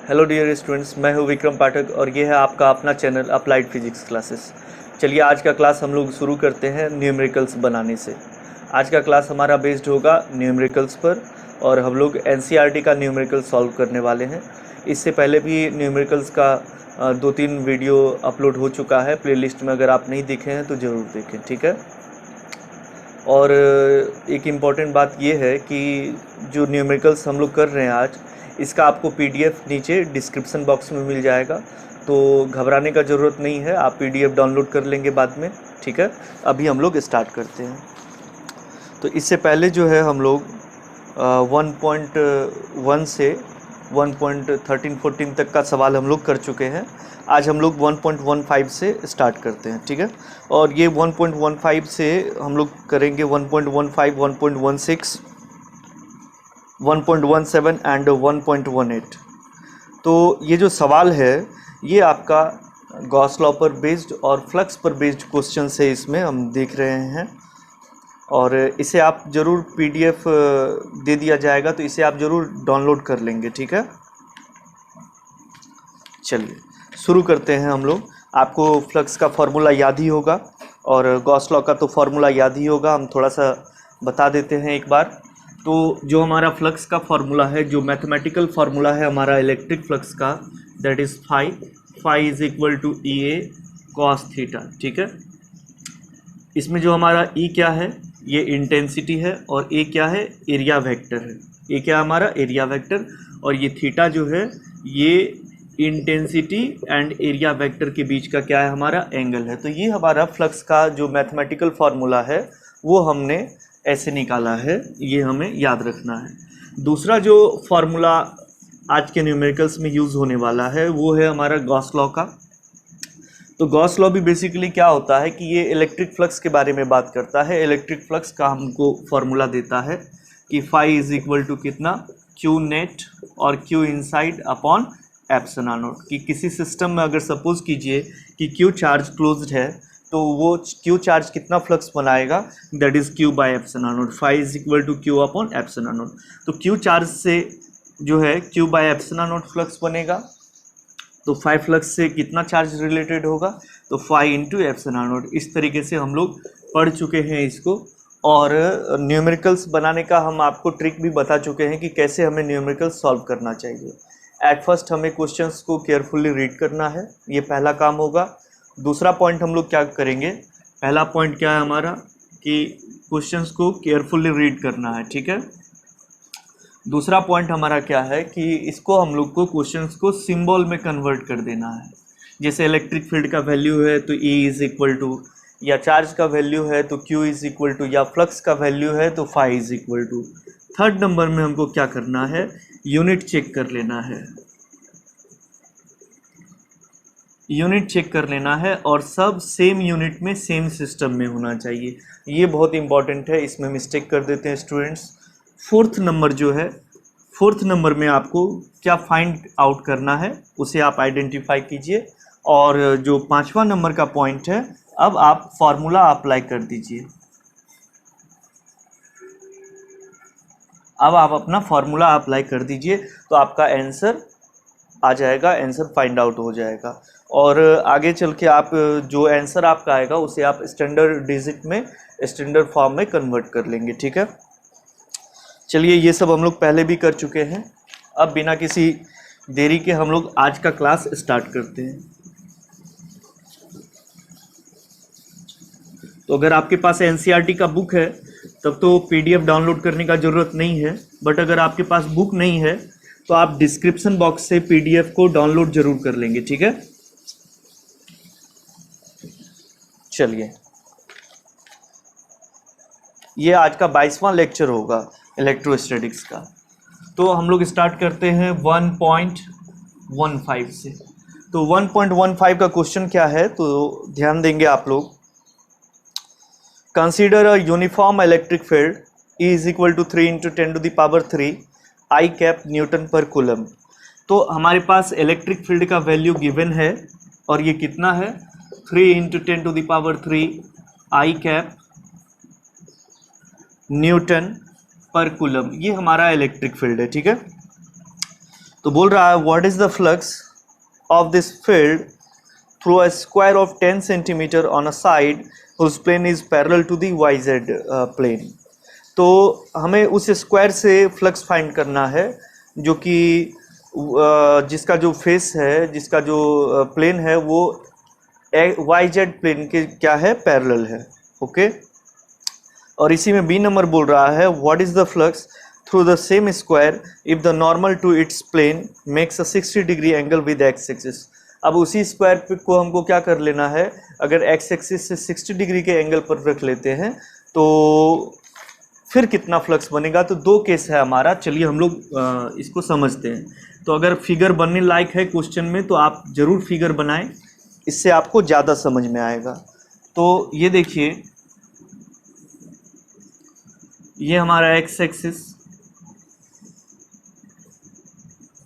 Hello dear students, मैं हूं विक्रम पाठक और ये है आपका अपना चैनल अप्लाइड फिजिक्स क्लासेस। चलिए आज का क्लास हम लोग शुरू करते हैं न्यूमेरिकल्स बनाने से। आज का क्लास हमारा बेस्ड होगा न्यूमेरिकल्स पर और हम लोग एनसीईआरटी का न्यूमेरिकल सॉल्व करने वाले हैं। इससे पहले भी न्यूमेरिकल्स का 2-3 वीडियो अपलोड हो चुका है प्लेलिस्ट में, अगर आप नहीं देखे हैं तो ज़रूर देखें, ठीक है। और एक इम्पॉर्टेंट बात ये है कि जो न्यूमेरिकल्स हम लोग कर रहे हैं आज, इसका आपको पीडीएफ नीचे डिस्क्रिप्शन बॉक्स में मिल जाएगा, तो घबराने का ज़रूरत नहीं है, आप पीडीएफ डाउनलोड कर लेंगे बाद में, ठीक है। अभी हम लोग स्टार्ट करते हैं। तो इससे पहले जो है हम लोग 1.1 से 1.13-14 तक का सवाल हम लोग कर चुके हैं। आज हम लोग 1.15 से स्टार्ट करते हैं, ठीक है। और ये 1.15 से हम लोग करेंगे 1.15, 1.16, 1.17 एंड 1.18। तो ये जो सवाल है ये आपका गॉस लॉ पर बेस्ड और फ्लक्स पर बेस्ड क्वेश्चन है, इसमें हम देख रहे हैं। और इसे आप ज़रूर पीडीएफ दे दिया जाएगा, तो इसे आप ज़रूर डाउनलोड कर लेंगे, ठीक है। चलिए शुरू करते हैं हम लोग। आपको फ्लक्स का फॉर्मूला याद ही होगा और गॉस लॉ का तो फॉर्मूला याद ही होगा, हम थोड़ा सा बता देते हैं एक बार। तो जो हमारा फ्लक्स का फॉर्मूला है, जो मैथमेटिकल फार्मूला है हमारा इलेक्ट्रिक फ्लक्स का, that is phi is equal to E A cos theta, ठीक है। इसमें जो हमारा ई क्या है, ये इंटेंसिटी है, और ए क्या है, एरिया वेक्टर है। ए क्या हमारा एरिया वेक्टर, और ये थीटा जो है ये इंटेंसिटी एंड एरिया वेक्टर के बीच का क्या है, हमारा एंगल है। तो ये हमारा फ्लक्स का जो मैथमेटिकल फार्मूला है वो हमने ऐसे निकाला है, ये हमें याद रखना है। दूसरा जो फार्मूला आज के न्यूमेरिकल्स में यूज़ होने वाला है वो है हमारा गॉस लॉ का। तो गॉस लॉ भी बेसिकली क्या होता है कि ये इलेक्ट्रिक फ्लक्स के बारे में बात करता है। इलेक्ट्रिक फ्लक्स का हमको फार्मूला देता है कि फाई इज इक्वल टू कितना, क्यू नेट और Q inside upon epsilon not. कि किसी सिस्टम में अगर सपोज कीजिए कि क्यू चार्ज क्लोज्ड है, तो वो क्यू चार्ज कितना फ्लक्स बनाएगा, that is Q by epsilon naught. Phi is equal to Q upon epsilon naught. तो क्यू चार्ज से जो है Q by epsilon naught flux बनेगा, तो फाई फ्लक्स से कितना चार्ज रिलेटेड होगा, तो फाई इंटू एप्सिलॉन नॉट। इस तरीके से हम लोग पढ़ चुके हैं इसको। और न्यूमेरिकल्स बनाने का हम आपको ट्रिक भी बता चुके हैं कि कैसे हमें न्यूमेरिकल्स सॉल्व करना चाहिए। एट फर्स्ट हमें क्वेश्चंस को केयरफुली रीड करना है, ये पहला काम होगा। दूसरा पॉइंट हम लोग क्या करेंगे, पहला पॉइंट क्या है हमारा कि क्वेश्चंस को केयरफुली रीड करना है, ठीक है। दूसरा पॉइंट हमारा क्या है कि इसको हम लोग को क्वेश्चंस को सिंबल में कन्वर्ट कर देना है। जैसे इलेक्ट्रिक फील्ड का वैल्यू है तो E इज इक्वल टू, या चार्ज का वैल्यू है तो Q इज इक्वल टू, या फ्लक्स का वैल्यू है तो phi is equal to. Third number में हमको क्या करना है, यूनिट चेक कर लेना है। यूनिट चेक कर लेना है और सब सेम यूनिट में सेम सिस्टम में होना चाहिए। ये बहुत इंपॉर्टेंट है, इसमें मिस्टेक कर देते हैं स्टूडेंट्स। फोर्थ नंबर जो है, फोर्थ नंबर में आपको क्या फाइंड आउट करना है उसे आप आइडेंटिफाई कीजिए। और जो पांचवा नंबर का पॉइंट है, अब आप फॉर्मूला अप्लाई कर दीजिए। अब आप अपना फॉर्मूला अप्लाई कर दीजिए तो आपका आंसर आ जाएगा, आंसर फाइंड आउट हो जाएगा। और आगे चल के आप जो आंसर आपका आएगा उसे आप स्टैंडर्ड डिजिट में, स्टैंडर्ड फॉर्म में कन्वर्ट कर लेंगे, ठीक है। चलिए ये सब हम लोग पहले भी कर चुके हैं। अब बिना किसी देरी के हम लोग आज का क्लास स्टार्ट करते हैं। तो अगर आपके पास एनसीईआरटी का बुक है तब तो पीडीएफ डाउनलोड करने का ज़रूरत नहीं है, बट अगर आपके पास बुक नहीं है तो आप डिस्क्रिप्शन बॉक्स से पीडीएफ को डाउनलोड जरूर कर लेंगे, ठीक है। चलिए ये आज का 22वां लेक्चर होगा इलेक्ट्रोस्टैटिक्स का। तो हम लोग स्टार्ट करते हैं 1.15 से। तो 1.15 का क्वेश्चन क्या है, तो ध्यान देंगे आप लोग। Consider a uniform electric field E is equal to 3 × 10⁻³ I cap newton per coulomb. तो हमारे पास इलेक्ट्रिक फील्ड का वैल्यू गिवन है और ये कितना है, 3 × 10⁻³ I cap newton per coulomb. ये हमारा इलेक्ट्रिक फील्ड है, ठीक है। तो बोल रहा है what is the flux of this field through a square of 10 centimeter on a side whose plane is parallel to the Y Z plane. तो हमें उस स्क्वायर से फ्लक्स फाइंड करना है जो कि जिसका जो फेस है, जिसका जो प्लेन है वो वाई जेड प्लेन के क्या है, पैरेलल है। ओके। और इसी में बी नंबर बोल रहा है what is the flux through the same square if the normal to its plane makes a 60 degree angle with X axis. अब उसी स्क्वायर को हमको क्या कर लेना है, अगर एक्स एक्सिस से 60 डिग्री के एंगल पर रख लेते हैं तो फिर कितना फ्लक्स बनेगा। तो दो केस है हमारा, चलिए हम लोग इसको समझते हैं। तो अगर फिगर बनने लायक है क्वेश्चन में तो आप जरूर फिगर बनाएं, इससे आपको ज़्यादा समझ में आएगा। तो ये देखिए, ये हमारा एक्स एक्सिस,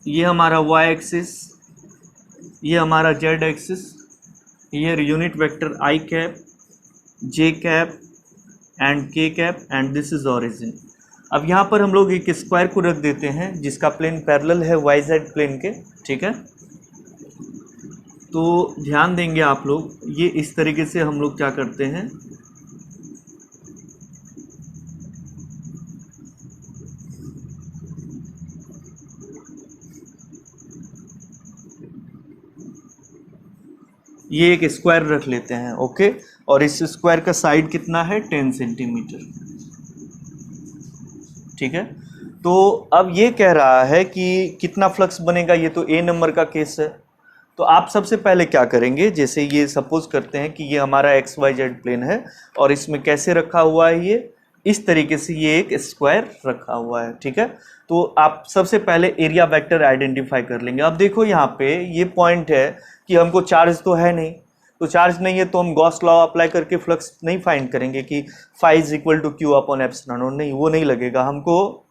ये हमारा वाई एक्सिस, ये हमारा जेड एक्सिस, ये unit vector I cap, J cap and K cap and this is origin. अब यहाँ पर हम लोग एक स्क्वायर को रख देते हैं जिसका प्लेन पैरेलल है वाई जेड प्लेन के। ठीक है, तो ध्यान देंगे आप लोग, ये इस तरीके से हम लोग क्या करते हैं, ये एक स्क्वायर रख लेते हैं। ओके। और इस स्क्वायर का साइड कितना है, 10 सेंटीमीटर। ठीक है, तो अब ये कह रहा है कि कितना फ्लक्स बनेगा, ये तो ए नंबर का केस है। तो आप सबसे पहले क्या करेंगे, जैसे ये सपोज करते हैं कि ये हमारा एक्स वाई जेड प्लेन है और इसमें कैसे रखा हुआ है, ये इस तरीके से ये एक स्क्वायर रखा हुआ है। ठीक है, तो आप सबसे पहले एरिया वेक्टर आइडेंटिफाई कर लेंगे। अब देखो यहाँ पे ये पॉइंट है कि हमको चार्ज तो है नहीं, तो चार्ज नहीं है तो हम गॉस लॉ अप्लाई करके फ्लक्स नहीं फाइंड करेंगे कि phi is equal to Q upon epsilon naught, नहीं, वो नहीं लगेगा। हमको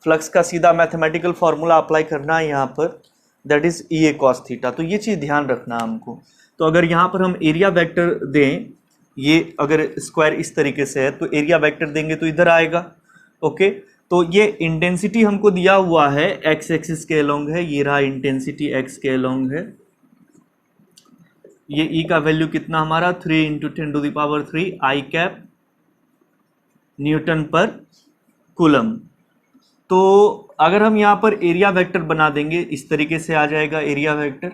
फ्लक्स का सीधा मैथमेटिकल फॉर्मूला अप्लाई करना है यहाँ पर, that is E A cos theta. तो ये चीज़ ध्यान रखना हमको। तो अगर यहाँ पर हम एरिया वेक्टर दें, ये अगर स्क्वायर इस तरीके से है तो एरिया वेक्टर देंगे तो इधर आएगा। ओके, तो ये इंटेंसिटी हमको दिया हुआ है एक्स एक्सिस के अलोंग है, ये रहा इंटेंसिटी एक्स के अलोंग है। ये ई का वैल्यू कितना हमारा 3 इंटू 10⁻³ आई कैप न्यूटन पर कूलम। तो अगर हम यहाँ पर एरिया वेक्टर बना देंगे, इस तरीके से आ जाएगा एरिया वेक्टर,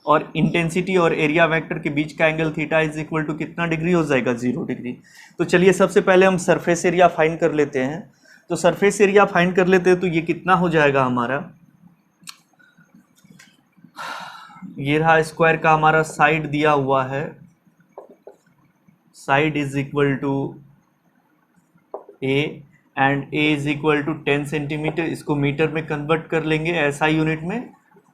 और इंटेंसिटी और एरिया वेक्टर के बीच का angle theta is equal to कितना डिग्री हो जाएगा, 0 डिग्री। तो चलिए सबसे पहले हम सरफेस एरिया फाइंड कर लेते हैं। तो सरफेस एरिया फाइंड कर लेते हैं तो ये कितना हो जाएगा हमारा, ये रहा स्क्वायर का हमारा साइड दिया हुआ है, side is equal to A and A is equal to 10 centimeter. इसको मीटर में कन्वर्ट कर लेंगे एसआई यूनिट में,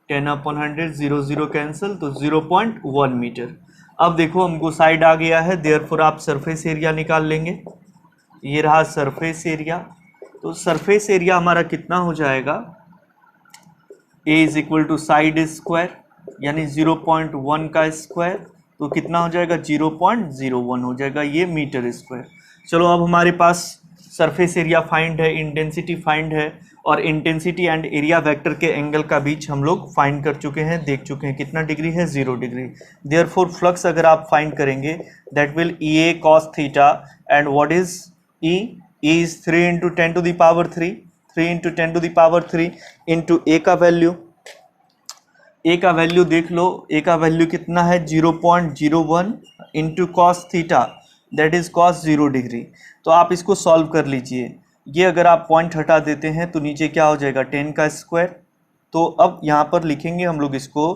10/100, 0 0 कैंसिल, तो 0.1 मीटर। अब देखो हमको साइड आ गया है, देयरफॉर आप सरफेस एरिया निकाल लेंगे। ये रहा सरफेस एरिया। तो सरफेस एरिया हमारा कितना हो जाएगा, A is equal to side square यानी 0.1 का स्क्वायर, तो कितना हो जाएगा 0.01 हो जाएगा, ये मीटर स्क्वायर। चलो अब हमारे पास सरफेस एरिया फाइंड है, इंटेंसिटी फाइंड है, और इंटेंसिटी एंड एरिया वेक्टर के एंगल का बीच हम लोग फाइंड कर चुके हैं, देख चुके हैं कितना डिग्री है, 0 डिग्री। देयरफॉर फ्लक्स अगर आप फाइंड करेंगे that will E A cos theta, and what is E, E is 3 into 10⁻³ 3 into 10⁻³ into A का वैल्यू, ए का वैल्यू देख लो, ए का वैल्यू कितना है 0.01 into cos theta that is cos 0 degree. तो आप इसको सॉल्व कर लीजिए, ये अगर आप पॉइंट हटा देते हैं तो नीचे क्या हो जाएगा 10 का स्क्वायर। तो अब यहाँ पर लिखेंगे हम लोग इसको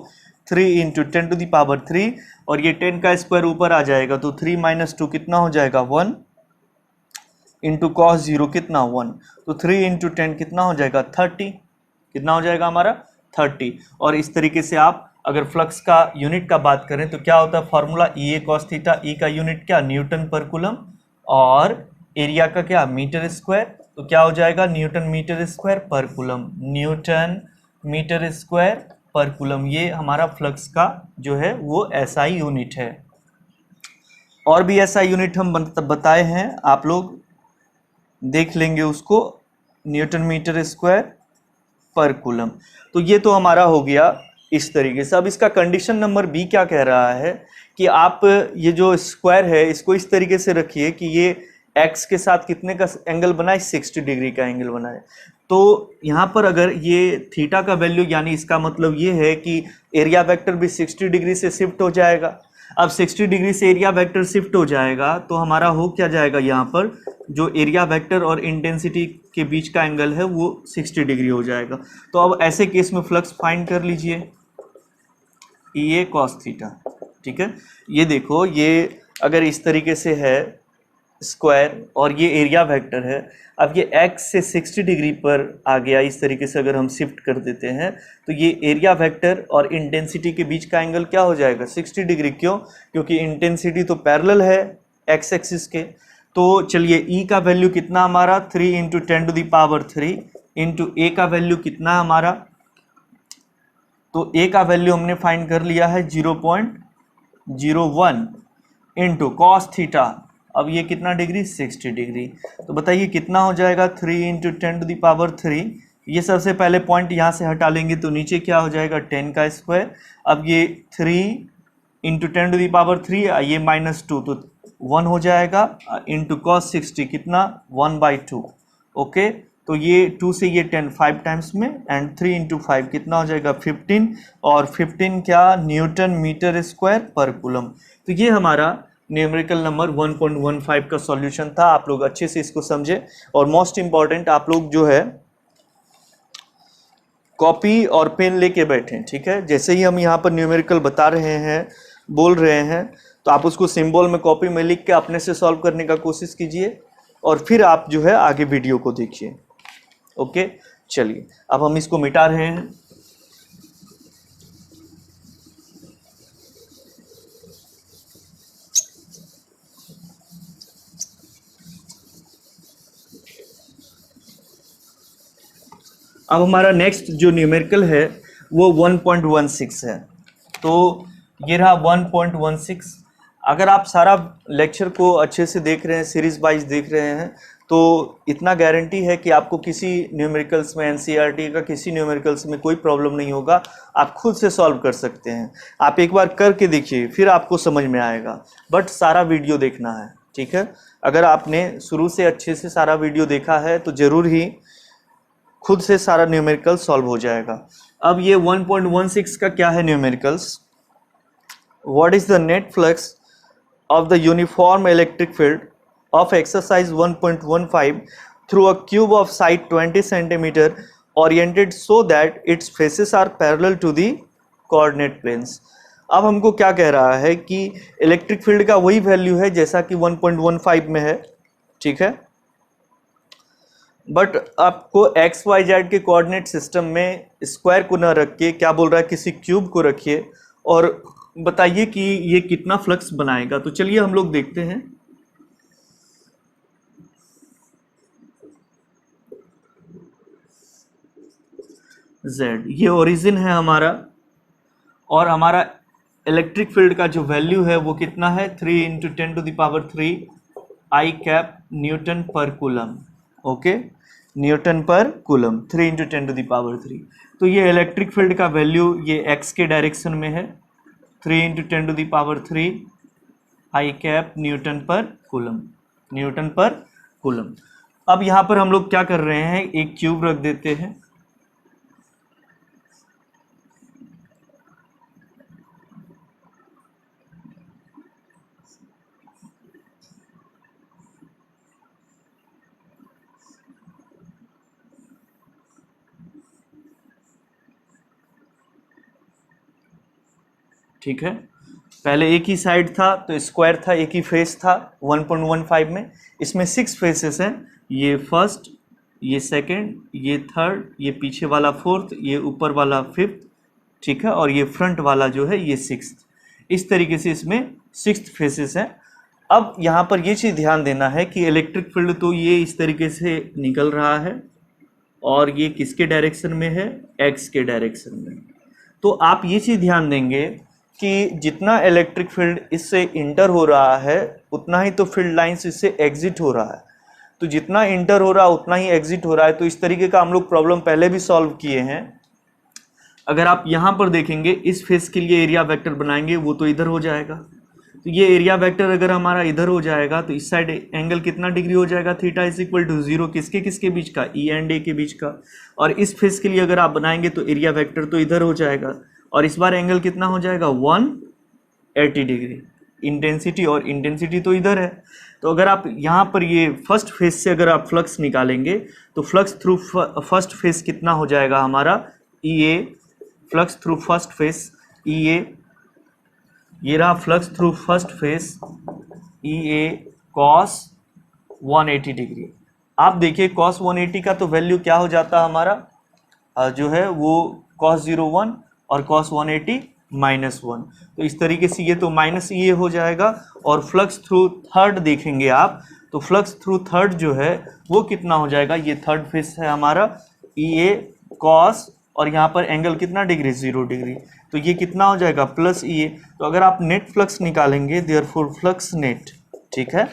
3 इंटू 10⁻³ और ये 10 का स्क्वायर ऊपर आ जाएगा, तो 3 - 2 कितना हो जाएगा 1 इंटू कॉस 0 कितना 1, तो 3 इंटू 10 कितना हो जाएगा 30, कितना हो जाएगा हमारा 30। और इस तरीके से आप अगर फ्लक्स का यूनिट का बात करें तो क्या होता है formula, E A cos theta, ई का यूनिट क्या न्यूटन पर कूलम और एरिया का क्या मीटर स्क्वायर, तो क्या हो जाएगा Newton metre square per coulomb, Newton metre square per coulomb. ये हमारा फ्लक्स का जो है वो एसआई यूनिट है। और भी एसआई यूनिट हम बताए हैं, आप लोग देख लेंगे उसको, Newton metre square per coulomb. तो ये तो हमारा हो गया इस तरीके से। अब इसका कंडीशन नंबर बी क्या कह रहा है कि आप ये जो स्क्वायर है इसको इस तरीके से रखिए कि ये एक्स के साथ कितने का एंगल बनाए, 60 डिग्री का एंगल बनाए। तो यहाँ पर अगर ये थीटा का वैल्यू, यानी इसका मतलब ये है कि एरिया वेक्टर भी 60 डिग्री से शिफ्ट हो जाएगा। अब 60 डिग्री से एरिया वेक्टर शिफ्ट हो जाएगा तो हमारा हो क्या जाएगा, यहाँ पर जो एरिया वेक्टर और इंटेंसिटी के बीच का एंगल है वो 60 डिग्री हो जाएगा। तो अब ऐसे केस में फ्लक्स फाइंड कर लीजिए, ये कॉस थीटा। ठीक है, ये देखो, ये अगर इस तरीके से है स्क्वायर और ये एरिया वेक्टर है, अब ये x से 60 डिग्री पर आ गया, इस तरीके से अगर हम शिफ्ट कर देते हैं तो ये एरिया वेक्टर और इंटेंसिटी के बीच का एंगल क्या हो जाएगा, 60 डिग्री। क्यों? क्योंकि इंटेंसिटी तो पैरेलल है x एक्सिस के। तो चलिए E का वैल्यू कितना हमारा, 3 इंटू 10⁻³ इंटू ए का वैल्यू कितना हमारा, तो ए का वैल्यू हमने फाइंड कर लिया है 0.01 इंटू कॉस थीटा। अब ये कितना डिग्री, 60 डिग्री। तो बताइए कितना हो जाएगा, 3 इंटू 10⁻³। ये सबसे पहले पॉइंट यहाँ से हटा लेंगे तो नीचे क्या हो जाएगा, 10 का स्क्वायर। अब ये 3 इंटू 10⁻³ ये -2 तो 1 हो जाएगा, इंटू कॉस 60 कितना, 1/2। ओके, तो ये 2 से ये 10 5 टाइम्स में, एंड 3 इंटू 5 कितना हो जाएगा, 15। और 15 क्या, Newton metre square per coulomb. तो ये हमारा न्यूमेरिकल नंबर 1.15 का सॉल्यूशन था। आप लोग अच्छे से इसको समझे, और मोस्ट इंपॉर्टेंट आप लोग जो है कॉपी और पेन लेके बैठें। ठीक है, जैसे ही हम यहाँ पर न्यूमेरिकल बता रहे हैं, बोल रहे हैं, तो आप उसको सिंबल में कॉपी में लिख के अपने से सॉल्व करने का कोशिश कीजिए, और फिर आप जो है आगे वीडियो को देखिए। ओके, चलिए अब हम इसको मिटा रहे हैं। अब हमारा नेक्स्ट जो न्यूमेरिकल है वो 1.16 है। तो ये रहा 1.16। अगर आप सारा लेक्चर को अच्छे से देख रहे हैं, सीरीज वाइज देख रहे हैं, तो इतना गारंटी है कि आपको किसी न्यूमेरिकल्स में, एनसीईआरटी का किसी न्यूमेरिकल्स में कोई प्रॉब्लम नहीं होगा। आप खुद से सॉल्व कर सकते हैं। आप एक बार करके देखिए, फिर आपको समझ में आएगा, बट सारा वीडियो देखना है। ठीक है, अगर आपने शुरू से अच्छे से सारा वीडियो देखा है तो ज़रूर ही खुद से सारा न्यूमेरिकल सॉल्व हो जाएगा। अब ये 1.16 का क्या है numericals, what is the net flux of the uniform electric field of exercise 1.15 through a cube of side 20 centimeter oriented so that its faces are parallel to the coordinate planes। अब हमको क्या कह रहा है कि इलेक्ट्रिक फील्ड का वही value है जैसा कि 1.15 में है। ठीक है, बट आपको एक्स वाई जेड के कोऑर्डिनेट सिस्टम में स्क्वायर को ना रख के क्या बोल रहा है, किसी क्यूब को रखिए और बताइए कि ये कितना फ्लक्स बनाएगा। तो चलिए हम लोग देखते हैं। Z ये ओरिजिन है हमारा, और हमारा इलेक्ट्रिक फील्ड का जो वैल्यू है वो कितना है, 3 इंटू 10⁻³ आई cap newton per coulomb. Okay, Newton per coulomb 3 into 10⁻³। तो ये इलेक्ट्रिक फील्ड का वैल्यू ये x के डायरेक्शन में है, 3 इंटू 10⁻³ आई cap newton per coulomb, Newton per coulomb. अब यहाँ पर हम लोग क्या कर रहे हैं, एक क्यूब रख देते हैं। ठीक है, पहले एक ही साइड था तो स्क्वायर था, एक ही फेस था 1.15 में। इसमें 6 फेसेस हैं, ये फर्स्ट, ये सेकंड, ये थर्ड, ये पीछे वाला फोर्थ, ये ऊपर वाला फिफ्थ। ठीक है, और ये फ्रंट वाला जो है ये 6th। इस तरीके से इसमें 6 फेसेस हैं। अब यहाँ पर ये चीज़ ध्यान देना है कि इलेक्ट्रिक फील्ड तो ये इस तरीके से निकल रहा है, और ये किसके डायरेक्शन में है, एक्स के डायरेक्शन में। तो आप ये चीज़ ध्यान देंगे कि जितना इलेक्ट्रिक फील्ड इससे इंटर हो रहा है उतना ही तो फील्ड लाइंस इससे एग्जिट हो रहा है। तो जितना इंटर हो रहा है उतना ही एग्जिट हो रहा है। तो इस तरीके का हम लोग प्रॉब्लम पहले भी सॉल्व किए हैं। अगर आप यहाँ पर देखेंगे इस फेस के लिए एरिया वेक्टर बनाएंगे, वो तो इधर हो जाएगा। तो ये एरिया वेक्टर अगर हमारा इधर हो जाएगा तो इस साइड एंगल कितना डिग्री हो जाएगा, थीटा इज इक्वल टू 0 किसके किसके बीच का, ई एंड ए के बीच का। और इस फेस के लिए अगर आप बनाएंगे तो एरिया वेक्टर तो इधर हो जाएगा, और इस बार एंगल कितना हो जाएगा 180 डिग्री। इंटेंसिटी और इंटेंसिटी तो इधर है। तो अगर आप यहाँ पर ये फर्स्ट फेस से अगर आप फ्लक्स निकालेंगे तो फ्लक्स थ्रू फर्स्ट फेस कितना हो जाएगा हमारा, ई ए, फ्लक्स थ्रू फर्स्ट फेस ई ए, ये रहा flux through first face E A cos 180 degree. आप देखिए कॉस 180 का तो वैल्यू क्या हो जाता है हमारा, जो है वो cos 01 और cos 180 -1। तो इस तरीके से ये तो माइनस ये हो जाएगा। और फ्लक्स थ्रू थर्ड देखेंगे आप तो फ्लक्स थ्रू थर्ड जो है वो कितना हो जाएगा, ये थर्ड फेस है हमारा ई ए कॉस, और यहाँ पर एंगल कितना डिग्री 0 डिग्री, तो ये कितना हो जाएगा प्लस ई ए। तो अगर आप नेट फ्लक्स निकालेंगे देयरफॉर फ्लक्स नेट, ठीक है,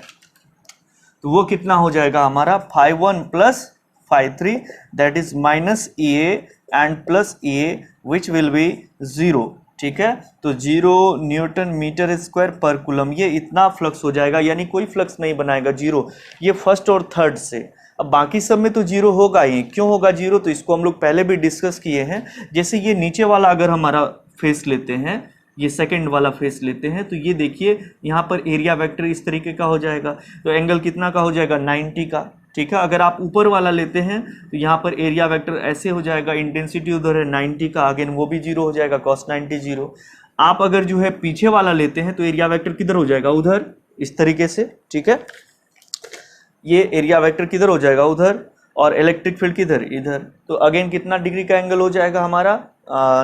तो वो कितना हो जाएगा हमारा φ1 plus φ3 that is minus E A and plus E A which will be 0, ठीक है। तो 0 newton metre square per coulomb, ये इतना फ्लक्स हो जाएगा, यानी कोई फ्लक्स नहीं बनाएगा 0, ये फर्स्ट और थर्ड से। अब बाकी सब में तो 0 होगा ही, क्यों होगा 0, तो इसको हम लोग पहले भी डिस्कस किए हैं। जैसे ये नीचे वाला अगर हमारा फेस लेते हैं, ये सेकंड वाला फेस लेते हैं, तो ये देखिए यहाँ पर एरिया वेक्टर इस तरीके का हो जाएगा, तो एंगल कितना का हो जाएगा 90 का, ठीक है। अगर आप ऊपर वाला लेते हैं तो यहाँ पर एरिया वेक्टर ऐसे हो जाएगा, इंटेंसिटी उधर है 90 का, अगेन वो भी 0 हो जाएगा, cos 90 0। आप अगर जो है पीछे वाला लेते हैं तो एरिया वेक्टर किधर हो जाएगा, उधर, इस तरीके से, ठीक है। ये एरिया वेक्टर किधर हो जाएगा, उधर, और इलेक्ट्रिक फील्ड किधर, इधर। तो अगेन कितना डिग्री का एंगल हो जाएगा हमारा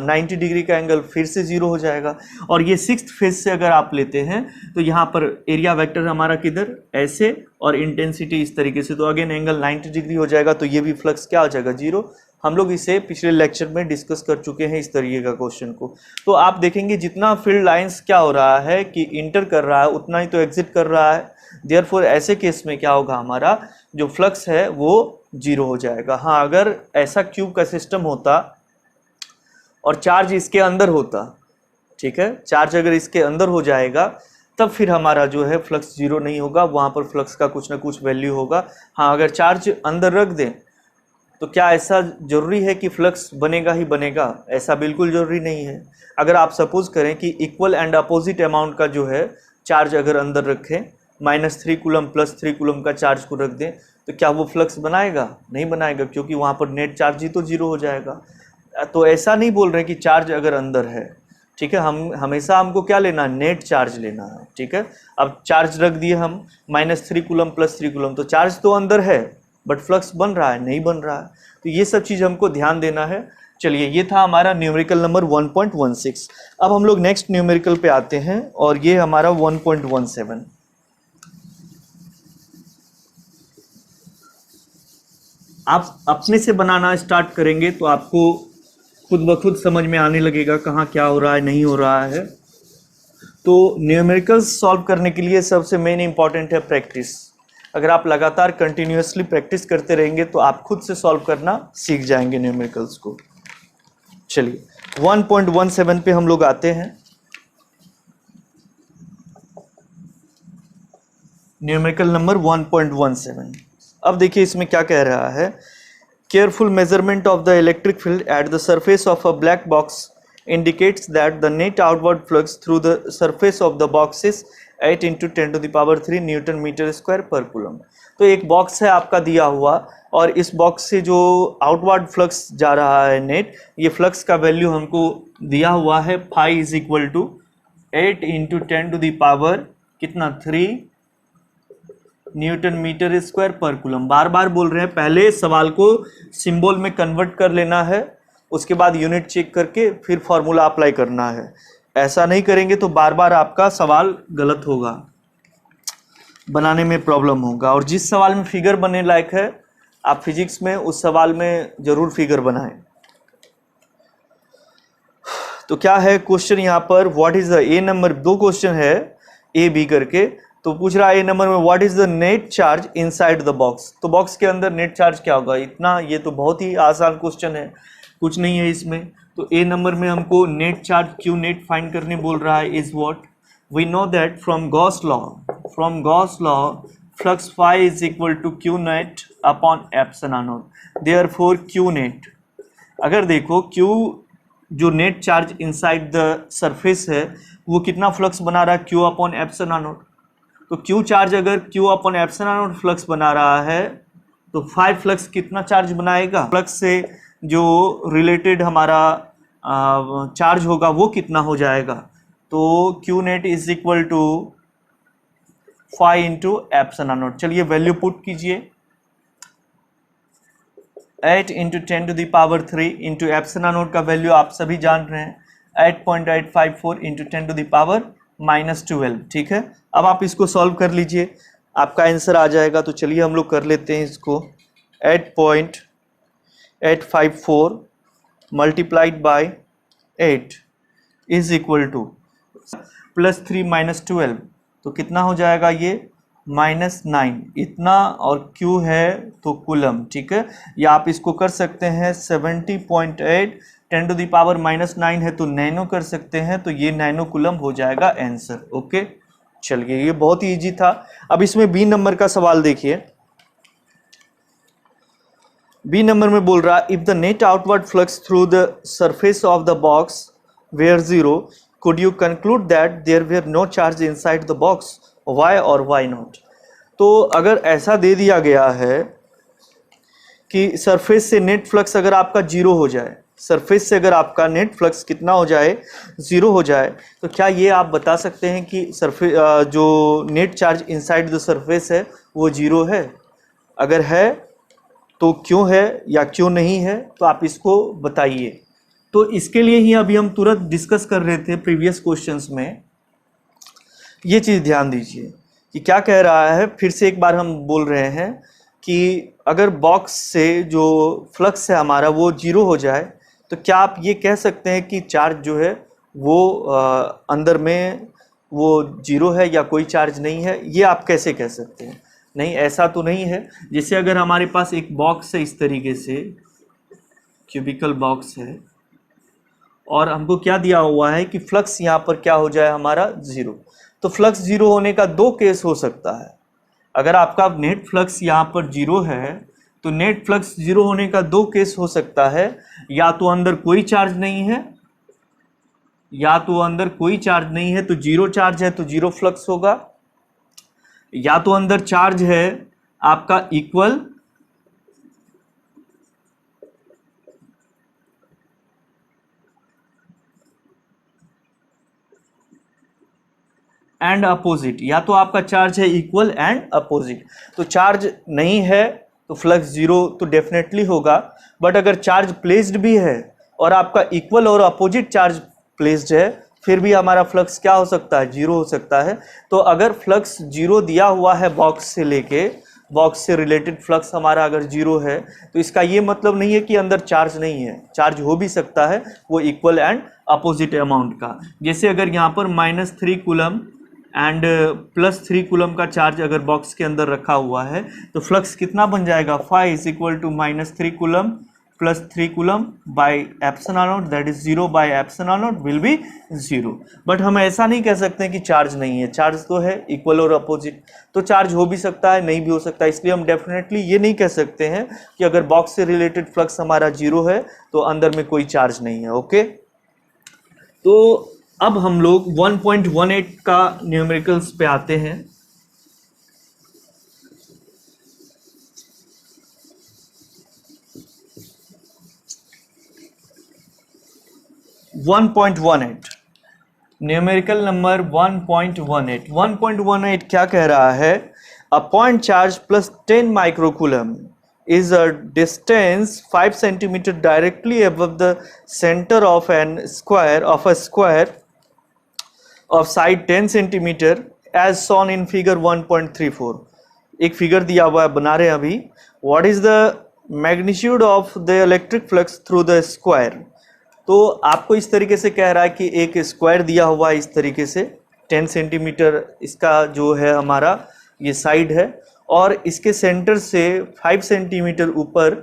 90 डिग्री का एंगल फिर से 0 हो जाएगा। और ये सिक्स्थ फेज से अगर आप लेते हैं तो यहाँ पर एरिया वेक्टर हमारा किधर ऐसे, और इंटेंसिटी इस तरीके से, तो अगेन एंगल 90 डिग्री हो जाएगा। तो ये भी फ्लक्स क्या हो जाएगा 0। हम लोग इसे पिछले लेक्चर में डिस्कस कर चुके हैं इस तरीके का क्वेश्चन को। तो आप देखेंगे जितना फील्ड लाइंस क्या हो रहा है कि इंटर कर रहा है उतना ही तो एग्जिट कर रहा है। देयरफॉर ऐसे केस में क्या होगा, हमारा जो फ्लक्स है वो 0 हो जाएगा। हाँ, अगर ऐसा क्यूब का सिस्टम होता और चार्ज इसके अंदर होता, ठीक है, चार्ज अगर इसके अंदर हो जाएगा तब फिर हमारा जो है फ्लक्स 0 नहीं होगा, वहाँ पर फ्लक्स का कुछ ना कुछ वैल्यू होगा। हाँ, अगर चार्ज अंदर रख दें तो क्या ऐसा जरूरी है कि फ्लक्स बनेगा ही बनेगा, ऐसा बिल्कुल जरूरी नहीं है। अगर आप सपोज करें कि इक्वल एंड अपोजिट अमाउंट का जो है चार्ज अगर अंदर रखें, -3 कूलम +3 कूलम का चार्ज को रख दें, तो क्या वो फ्लक्स बनाएगा, नहीं बनाएगा, क्योंकि वहाँ पर नेट चार्ज ही तो 0 हो जाएगा। तो ऐसा नहीं बोल रहे कि चार्ज अगर अंदर है, ठीक है, हम हमेशा हमको क्या लेना है, नेट चार्ज लेना है, ठीक है। अब चार्ज रख दिए हम -3 कूलम +3 कूलम, तो चार्ज तो अंदर है बट फ्लक्स बन रहा है, नहीं बन रहा है। तो ये सब चीज़ हमको ध्यान देना है। चलिए, ये था हमारा न्यूमेरिकल नंबर 1.16। अब हम लोग नेक्स्ट न्यूमेरिकल पे आते हैं और ये हमारा 1.17। आप अपने से बनाना स्टार्ट करेंगे तो आपको खुद ब खुद समझ में आने लगेगा कहाँ क्या हो रहा है, नहीं हो रहा है। तो न्यूमेरिकल्स सॉल्व करने के लिए सबसे मेन इंपॉर्टेंट है प्रैक्टिस। अगर आप लगातार कंटिन्यूअसली प्रैक्टिस करते रहेंगे तो आप खुद से सॉल्व करना सीख जाएंगे न्यूमेरिकल्स को। चलिए 1.17 पे हम लोग आते हैं। Numerical number 1.17। अब देखिए इसमें क्या कह रहा है, careful measurement of the electric field at the surface of a black box indicates that the net outward flux through the surface of the box is 8 × 10⁻³ newton metre square per coulomb. तो एक box है आपका दिया हुआ, और इस box से जो आउटवर्ड फ्लक्स जा रहा है नेट, ये फ्लक्स का वैल्यू हमको दिया हुआ है φ is equal to 8 × 10⁻³ newton metre square per coulomb. बार बार बोल रहे हैं, पहले सवाल को सिंबल में कन्वर्ट कर लेना है, उसके बाद यूनिट चेक करके फिर फॉर्मूला अप्लाई करना है। ऐसा नहीं करेंगे तो बार बार आपका सवाल गलत होगा, बनाने में प्रॉब्लम होगा। और जिस सवाल में फिगर बनने लायक है, आप फिजिक्स में उस सवाल में जरूर फिगर बनाएं। तो क्या है क्वेश्चन यहाँ पर, what is the A number, दो क्वेश्चन है ए बी करके। तो पूछ रहा है ए नंबर में what is the net charge inside the box. तो बॉक्स के अंदर नेट चार्ज क्या होगा इतना, ये तो बहुत ही आसान क्वेश्चन है, कुछ नहीं है इसमें। तो ए नंबर में हमको net charge Q net find करने बोल रहा है। Is what we know that from Gauss law flux phi is equal to Q net upon epsilon naught. Therefore Q net, अगर देखो क्यू जो net charge inside the surface है वो कितना फ्लक्स बना रहा है, क्यू अपॉन एप्सिलॉन नॉट। तो क्यू चार्ज अगर Q upon epsilon naught flux बना रहा है तो 5 फ्लक्स कितना चार्ज बनाएगा, फ्लक्स से जो रिलेटेड हमारा चार्ज होगा वो कितना हो जाएगा। तो Q net is equal to 5 into epsilon naught. चलिए वैल्यू पुट कीजिए, 8 into 10 to the power 3 into epsilon naught का वैल्यू आप सभी जान रहे हैं 8.854 इंटू 10 टू द पावर -12। ठीक है, अब आप इसको सॉल्व कर लीजिए, आपका आंसर आ जाएगा। तो चलिए हम लोग कर लेते हैं इसको। 8.854 multiplied by 8 is equal to +3 -12, तो कितना हो जाएगा ये -9 इतना, और Q है तो कूलम। ठीक है, या आप इसको कर सकते हैं 70.8 10 टू द पावर -9 है तो नैनो कर सकते हैं, तो ये नैनो कूलम हो जाएगा आंसर। ओके, चलिए ये बहुत ही इजी था। अब इसमें बी नंबर का सवाल देखिए। बी नंबर में बोल रहा if the net outward flux through the surface of the box where 0 could you conclude that there were no charge inside the box, why or why not। तो अगर ऐसा दे दिया गया है कि सरफेस से नेट फ्लक्स अगर आपका 0 हो जाए, सरफेस से अगर आपका नेट फ्लक्स कितना हो जाए 0 हो जाए, तो क्या ये आप बता सकते हैं कि सरफेस जो net charge inside the surface है वो 0 है। अगर है तो क्यों है या क्यों नहीं है, तो आप इसको बताइए। तो इसके लिए ही अभी हम तुरंत डिस्कस कर रहे थे प्रीवियस क्वेश्चंस में, ये चीज़ ध्यान दीजिए कि क्या कह रहा है। फिर से एक बार हम बोल रहे हैं कि अगर बॉक्स से जो फ्लक्स है हमारा वो 0 हो जाए, तो क्या आप ये कह सकते हैं कि चार्ज जो है वो अंदर में वो 0 है या कोई चार्ज नहीं है, ये आप कैसे कह सकते हैं। नहीं, ऐसा तो नहीं है। जैसे अगर हमारे पास एक बॉक्स है, इस तरीके से क्यूबिकल बॉक्स है, और हमको क्या दिया हुआ है कि फ्लक्स यहाँ पर क्या हो जाए हमारा 0, तो फ्लक्स 0 होने का 2 केस हो सकता है। अगर आपका नेट फ्लक्स यहाँ पर 0 है तो नेट फ्लक्स 0 होने का 2 केस हो सकता है, या तो अंदर कोई चार्ज नहीं है, या तो अंदर कोई चार्ज नहीं है तो 0 चार्ज है तो 0 फ्लक्स होगा, या तो अंदर चार्ज है आपका इक्वल एंड अपोजिट, या तो आपका चार्ज है इक्वल एंड अपोजिट। तो चार्ज नहीं है तो फ्लक्स 0 तो डेफिनेटली होगा, बट अगर चार्ज प्लेस्ड भी है और आपका इक्वल और अपोजिट चार्ज प्लेस्ड है, फिर भी हमारा फ्लक्स क्या हो सकता है, 0 हो सकता है। तो अगर फ्लक्स 0 दिया हुआ है बॉक्स से लेके, बॉक्स से रिलेटेड फ्लक्स हमारा अगर 0 है, तो इसका ये मतलब नहीं है कि अंदर चार्ज नहीं है, चार्ज हो भी सकता है वो इक्वल एंड अपोजिट अमाउंट का। जैसे अगर यहाँ पर -3 कूलम एंड +3 कूलम का चार्ज अगर बॉक्स के अंदर रखा हुआ है, तो फ्लक्स कितना बन जाएगा, phi is equal to -3 coulomb plus 3 coulomb by epsilon naught, that is 0 by epsilon naught will be 0। But हम ऐसा नहीं कह सकते कि चार्ज नहीं है, चार्ज तो है इक्वल और अपोजिट, तो चार्ज हो भी सकता है नहीं भी हो सकता है। इसलिए हम डेफिनेटली ये नहीं कह सकते हैं कि अगर बॉक्स से रिलेटेड फ्लक्स हमारा 0 है तो अंदर में कोई चार्ज नहीं है। ओके, तो अब हम लोग 1.18 का न्यूमेरिकल्स पे आते हैं। न्यूमेरिकल नंबर 1.18 क्या कह रहा है, a point charge plus 10 microcoulomb is a distance 5 centimeter directly above the center of a square of side 10 centimeter as shown in figure 1.34। एक फिगर दिया हुआ है, बना रहे हैं अभी। what is the magnitude of the electric flux through the square। तो आपको इस तरीके से कह रहा है कि एक स्क्वायर दिया हुआ है इस तरीके से, 10 सेंटीमीटर इसका जो है हमारा ये साइड है, और इसके सेंटर से 5 सेंटीमीटर ऊपर,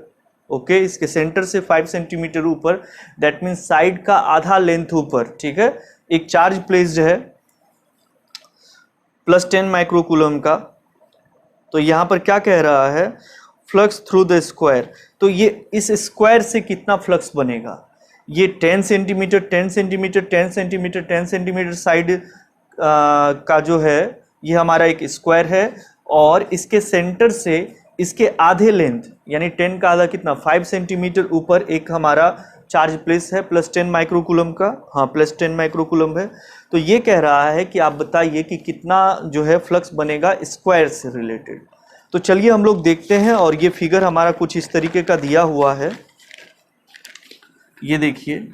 ओके, इसके सेंटर से 5 सेंटीमीटर ऊपर, दैट मीन्स साइड का आधा लेंथ ऊपर, ठीक है, एक चार्ज प्लेस्ड है +10 माइक्रोकूलम का। तो यहाँ पर क्या कह रहा है, फ्लक्स थ्रू द स्क्वायर। तो ये इस स्क्वायर से कितना फ्लक्स बनेगा, ये 10 centimetre 10 centimetre 10 centimetre 10 centimetre side का जो है ये हमारा एक स्क्वायर है, और इसके सेंटर से इसके आधे लेंथ यानी 10 का आधा कितना 5 सेंटीमीटर ऊपर एक हमारा चार्ज प्लेस है +10 माइक्रोकूलम का, हाँ +10 माइक्रोकूलम है। तो ये कह रहा है कि आप बताइए कि कितना जो है फ्लक्स बनेगा स्क्वायर से रिलेटेड। तो चलिए हम लोग देखते हैं, और ये फिगर हमारा कुछ इस तरीके का दिया हुआ है, ये देखिए।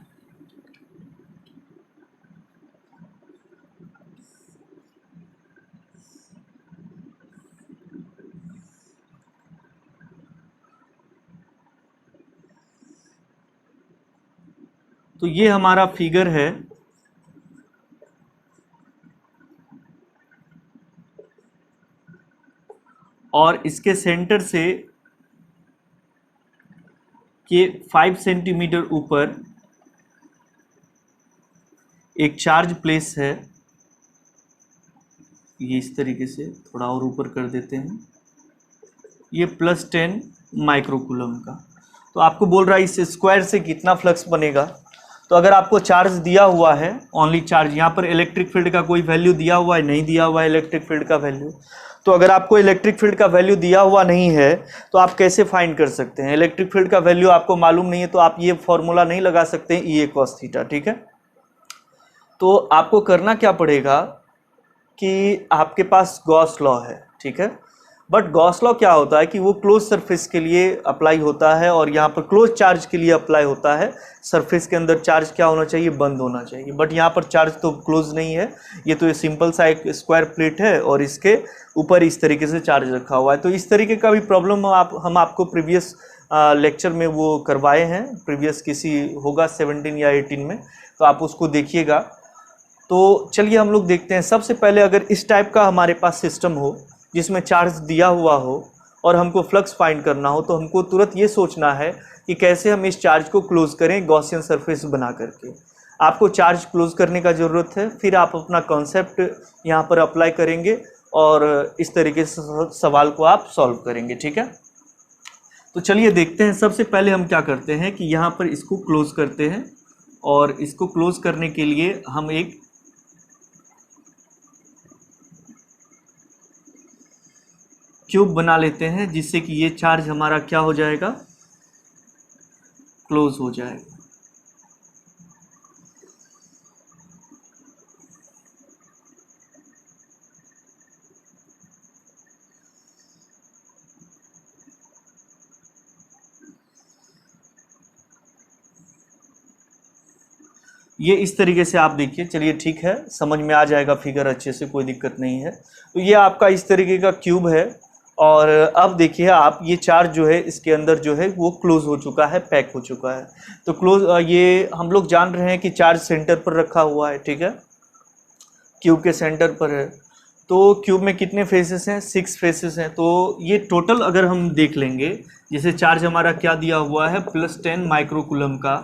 तो ये हमारा फिगर है, और इसके सेंटर से के 5 सेंटीमीटर ऊपर एक चार्ज प्लेस है, ये इस तरीके से थोड़ा और ऊपर कर देते हैं, ये +10 माइक्रोकूलम का। तो आपको बोल रहा है इस स्क्वायर से कितना फ्लक्स बनेगा। तो अगर आपको चार्ज दिया हुआ है, ओनली चार्ज, यहाँ पर इलेक्ट्रिक फील्ड का कोई वैल्यू दिया हुआ है, नहीं दिया हुआ है इलेक्ट्रिक फील्ड का वैल्यू। तो अगर आपको इलेक्ट्रिक फील्ड का वैल्यू दिया हुआ नहीं है तो आप कैसे फाइंड कर सकते हैं, इलेक्ट्रिक फील्ड का वैल्यू आपको मालूम नहीं है तो आप ये फॉर्मूला नहीं लगा सकते E cos थीटा, ठीक है। तो आपको करना क्या पड़ेगा कि आपके पास गॉस लॉ है, ठीक है, बट गॉस लॉ क्या होता है कि वो क्लोज सरफेस के लिए अप्लाई होता है, और यहाँ पर क्लोज चार्ज के लिए अप्लाई होता है। सरफेस के अंदर चार्ज क्या होना चाहिए, बंद होना चाहिए, बट यहाँ पर चार्ज तो क्लोज नहीं है, ये तो ये सिंपल सा एक स्क्वायर प्लेट है और इसके ऊपर इस तरीके से चार्ज रखा हुआ है। तो इस तरीके का भी प्रॉब्लम हम आपको प्रीवियस लेक्चर में वो करवाए हैं, प्रीवियस किसी होगा 17 या 18 में, तो आप उसको देखिएगा। तो चलिए हम लोग देखते हैं। सबसे पहले अगर इस टाइप का हमारे पास सिस्टम हो जिसमें चार्ज दिया हुआ हो और हमको फ्लक्स फाइंड करना हो, तो हमको तुरंत ये सोचना है कि कैसे हम इस चार्ज को क्लोज करें गॉसियन सरफेस बना करके। आपको चार्ज क्लोज करने का ज़रूरत है, फिर आप अपना कॉन्सेप्ट यहाँ पर अप्लाई करेंगे और इस तरीके से सवाल को आप सॉल्व करेंगे, ठीक है। तो चलिए देखते हैं। सबसे पहले हम क्या करते हैं कि यहाँ पर इसको क्लोज करते हैं, और इसको क्लोज करने के लिए हम एक क्यूब बना लेते हैं, जिससे कि ये चार्ज हमारा क्या हो जाएगा, क्लोज हो जाएगा। ये इस तरीके से आप देखिए, चलिए ठीक है, समझ में आ जाएगा फिगर अच्छे से, कोई दिक्कत नहीं है। तो ये आपका इस तरीके का क्यूब है, और अब देखिए आप, ये चार्ज जो है इसके अंदर जो है वो क्लोज हो चुका है, पैक हो चुका है। तो क्लोज, ये हम लोग जान रहे हैं कि चार्ज सेंटर पर रखा हुआ है, ठीक है, क्यूब के सेंटर पर है। तो क्यूब में कितने फेसेस हैं, 6 फेसेस हैं। तो ये टोटल अगर हम देख लेंगे, जैसे चार्ज हमारा क्या दिया हुआ है, +10 माइक्रोकूलम का,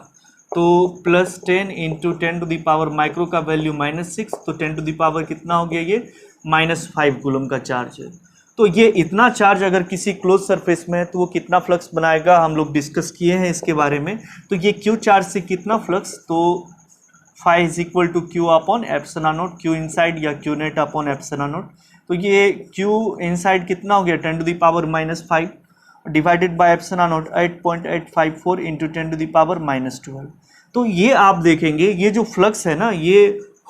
तो +10 into 10 to the power micro का वैल्यू -6, तो 10 टू द पावर कितना हो गया, ये -5 कूलम का चार्ज है। तो ये इतना चार्ज अगर किसी क्लोज सरफेस में है तो वो कितना फ्लक्स बनाएगा, हम लोग डिस्कस किए हैं इसके बारे में। तो ये क्यू चार्ज से कितना फ्लक्स, तो phi is equal to Q upon epsilon naught, Q inside या Q net upon epsilon naught. तो ये क्यू इनसाइड कितना हो गया, 10 to the power -5 divided by epsilon naught 8.854 into 10 to the power -12। तो ये आप देखेंगे, ये जो फ्लक्स है ना, ये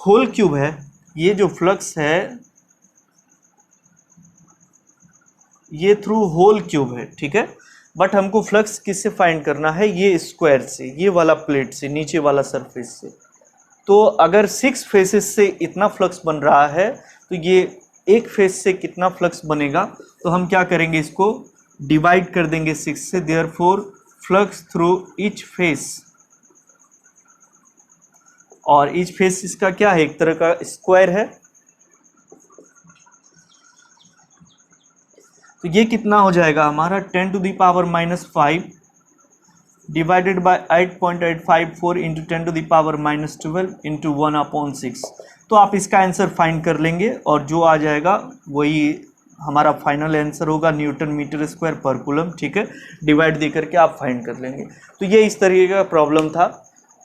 होल क्यूब है, ये जो फ्लक्स है ये थ्रू होल क्यूब है, ठीक है। बट हमको फ्लक्स किससे फाइंड करना है, ये स्क्वायर से, ये वाला प्लेट से, नीचे वाला सरफेस से। तो अगर 6 फेसेस से इतना फ्लक्स बन रहा है, तो ये एक फेस से कितना फ्लक्स बनेगा, तो हम क्या करेंगे, इसको डिवाइड कर देंगे 6 से। Therefore flux through each face, और ईच फेस इसका क्या है, एक तरह का स्क्वायर है, तो ये कितना हो जाएगा हमारा 10⁻⁻5 डिवाइडेड बाय 8.854 इंटू 10⁻⁻12 इंटू 1/6। तो आप इसका आंसर फाइंड कर लेंगे और जो आ जाएगा वही हमारा फाइनल आंसर होगा, Newton metre square per coulomb. ठीक है, डिवाइड दे करके आप फाइंड कर लेंगे। तो ये इस तरीके का प्रॉब्लम था।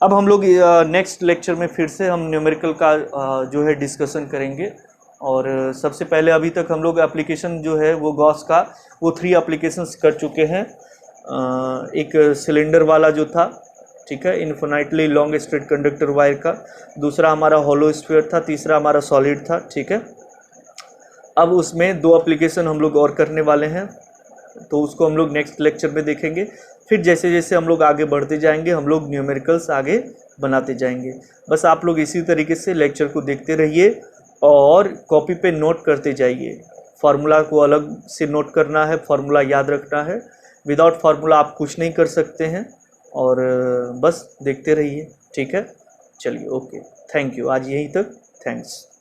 अब हम लोग नेक्स्ट लेक्चर में फिर से हम न्यूमेरिकल का जो है डिस्कशन करेंगे। और सबसे पहले अभी तक हम लोग एप्लीकेशन जो है वो गॉस का वो 3 एप्लीकेशंस कर चुके हैं। एक सिलेंडर वाला जो था, ठीक है, infinitely long straight conductor wire का, दूसरा हमारा होलो स्फीयर था, तीसरा हमारा सॉलिड था। ठीक है, अब उसमें 2 एप्लीकेशन हम लोग और करने वाले हैं, तो उसको हम लोग नेक्स्ट लेक्चर में देखेंगे। फिर जैसे जैसे हम लोग आगे बढ़ते जाएंगे हम लोग न्यूमेरिकल्स आगे बनाते जाएंगे। बस आप लोग इसी तरीके से लेक्चर को देखते रहिए और कॉपी पे नोट करते जाइए। फार्मूला को अलग से नोट करना है, फार्मूला याद रखना है। विदाउट फार्मूला आप कुछ नहीं कर सकते हैं। और बस देखते रहिए। ठीक है, चलिए, ओके, थैंक यू। आज यहीं तक, थैंक्स।